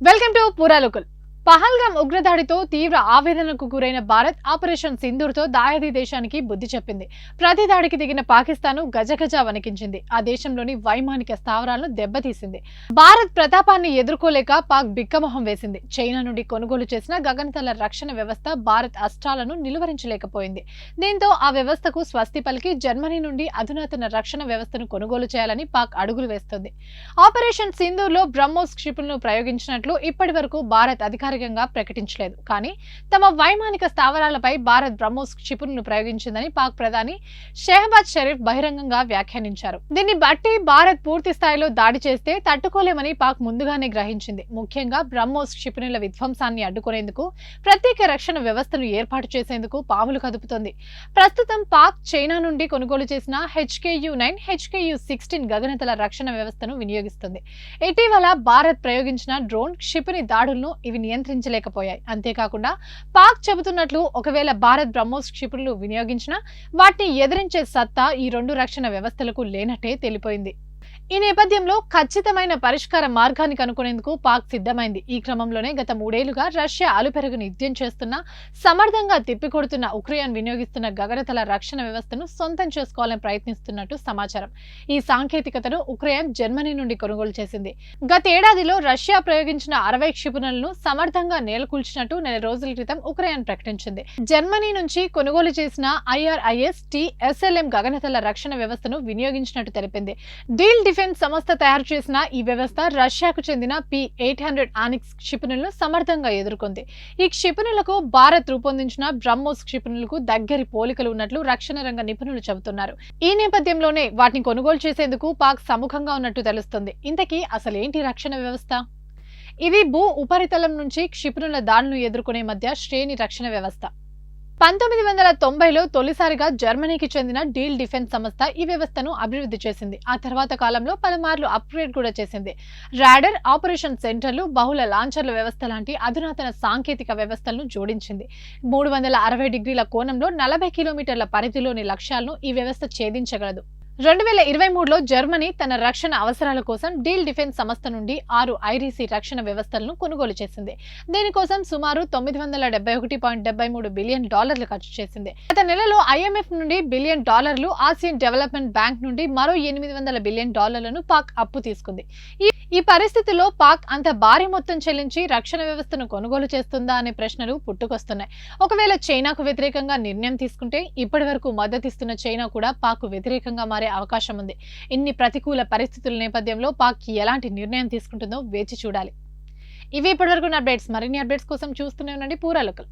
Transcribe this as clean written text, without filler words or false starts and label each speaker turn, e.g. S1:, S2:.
S1: Welcome to పూరా local. Pahalgam ఉగ్రదాడితో తీవ్ర ఆవేదనకు గురైన భారత్ ఆపరేషన్ సింధూర్తో దాయాది దేశానికి బుద్ధి చెప్పింది. ప్రతి దాడికి దిగిన పాకిస్తాన్ గజగజ వణికించింది. ఆ దేశంలోని వైమానిక స్థావరాలను దెబ్బతీసింది. భారత్ ప్రతాపాన్ని ఎదుర్కోలేక పాక్ బిక్కమొహం వేసింది. చైనా నుండి కొనుగోలు చేసిన గగనతల రక్షణ వ్యవస్థ భారత్ అస్త్రాలను నిలువరించలేకపోయింది. దీంతో ఆ వ్యవస్థకు స్వస్తి పలికి జర్మనీ నుండి అధునాతన రక్షణ వ్యవస్థను కొనుగోలు చేయాలని పాక్ అడుగులు వేస్తోంది. ఆపరేషన్ సింధూర్లో బ్రహ్మోస్ క్షిపణులను ప్రయోగించినట్లు ఇప్పటి వరకు భారత్ అధికారికంగా ప్రకటించలేదు. కానీ తమ వైమానిక స్థావరాలపై భారత్ బ్రహ్మోస్ క్షిపణులను ప్రయోగించిందని పాక్ ప్రధాని షెహబాజ్ షరీఫ్ బహిరంగంగా వ్యాఖ్యానించారు. దీన్ని బట్టి భారత్ పూర్తి స్థాయిలో దాడి చేస్తే తట్టుకోలేమని పాక్ ముందుగానే గ్రహించింది. ముఖ్యంగా బ్రహ్మోస్ క్షిపణుల విధ్వంసాన్ని అడ్డుకునేందుకు ప్రత్యేక రక్షణ వ్యవస్థను ఏర్పాటు చేసేందుకు పావులు కదుపుతోంది. ప్రస్తుతం పాక్ చైనా నుండి కొనుగోలు చేసిన HKU-9, HKU-16 గగనతల రక్షణ వ్యవస్థను వినియోగిస్తుంది. ఇటీవల భారత్ ప్రయోగించిన డ్రోన్ క్షిపణి దాడులను ఇవి నియంత్రించలేకపోయాయి. అంతేకాకుండా పాక్ చెబుతున్నట్లు ఒకవేళ భారత్ బ్రహ్మోస్ క్షిపణులు వినియోగించినా వాటిని ఎదిరించే సత్తా ఈ రెండు రక్షణ వ్యవస్థలకు లేనట్టే తేలిపోయింది. ఈ నేపథ్యంలో ఖచ్చితమైన పరిష్కార మార్గాన్ని కనుక్కునేందుకు పాక్ సిద్ధమైంది. ఈ క్రమంలోనే గత 3 ఏళ్లుగా రష్యా అలుపెరుగు నిత్యం చేస్తున్న, సమర్థంగా తిప్పికొడుతున్న ఉక్రెయిన్ వినియోగిస్తున్న గగనతల రక్షణ వ్యవస్థను సొంతం చేసుకోవాలని ప్రయత్నిస్తున్నట్టు సమాచారం. ఈ సాంకేతికతను ఉక్రెయిన్ జర్మనీ నుండి కొనుగోలు చేసింది. గతేడాదిలో రష్యా ప్రయోగించిన 60 క్షిపణులను సమర్థంగా నేలకూల్చినట్టు నెల రోజుల క్రితం ఉక్రెయిన్ ప్రకటించింది. జర్మనీ నుంచి కొనుగోలు చేసిన IRIS-T-SLM గగనతల రక్షణ వ్యవస్థను వినియోగించినట్టు తెలిపింది. డీల్ డిఫెన్స్ సంస్థ తయారు చేసిన ఈ వ్యవస్థ రష్యాకు చెందిన P-800 ఆనిక్స్ క్షిపణులను సమర్థంగా ఎదుర్కొంది. ఈ క్షిపణులకు భారత్ రూపొందించిన బ్రహ్మోస్ క్షిపణులకు దగ్గరి పోలికలు ఉన్నట్లు రక్షణ రంగ నిపుణులు చెబుతున్నారు. ఈ నేపథ్యంలోనే వాటిని కొనుగోలు చేసేందుకు పాక్ సముఖంగా ఉన్నట్టు తెలుస్తుంది. ఇంతకీ అసలేంటి రక్షణ వ్యవస్థ? ఇది భూ ఉపరితలం నుంచి క్షిపణుల దాడులను ఎదుర్కొనే మధ్య శ్రేణి రక్షణ వ్యవస్థ. 1990లో తొలిసారిగా జర్మనీకి చెందిన డీల్ డిఫెన్స్ సంస్థ ఈ వ్యవస్థను అభివృద్ధి చేసింది. ఆ తర్వాత కాలంలో పలుమార్లు అప్గ్రేడ్ కూడా చేసింది. రాడర్, ఆపరేషన్ సెంటర్లు, బహుళ లాంచర్ల వ్యవస్థ లాంటి అధునాతన సాంకేతిక వ్యవస్థలను జోడించింది. 360 డిగ్రీల కోణంలో 40 కిలోమీటర్ల పరిధిలోని లక్ష్యాలను ఈ వ్యవస్థ ఛేదించగలదు. 2023లో జర్మనీ తన రక్షణ అవసరాల కోసం డీల్ డిఫెన్స్ సంస్థ నుండి 6 IRIS రక్షణ వ్యవస్థలను కొనుగోలు చేసింది. దీనికోసం సుమారు $971.73 బిలియన్ ఖర్చు చేసింది. గత నెలలో IMF నుండి $1 బిలియన్, ఆసియన్ డెవలప్మెంట్ బ్యాంక్ నుండి మరో $800 బిలియన్ పాక్ అప్పు తీసుకుంది. ఈ పరిస్థితిలో పాక్ అంత భారీ మొత్తం చెల్లించి రక్షణ వ్యవస్థను కొనుగోలు చేస్తుందా అనే ప్రశ్నలు పుట్టుకొస్తున్నాయి. ఒకవేళ చైనాకు వ్యతిరేకంగా నిర్ణయం తీసుకుంటే ఇప్పటి వరకు మద్దతిస్తున్న చైనా కూడా పాక్ వ్యతిరేకంగా మారే అవకాశం ఉంది. ఇన్ని ప్రతికూల పరిస్థితుల నేపథ్యంలో పాక్ ఎలాంటి నిర్ణయం తీసుకుంటుందో వేచి చూడాలి. ఇవి ఇప్పటివరకు అప్డేట్స్. మరిన్ని అప్డేట్స్ కోసం చూస్తూనే ఉండండి పూరా లోకల్.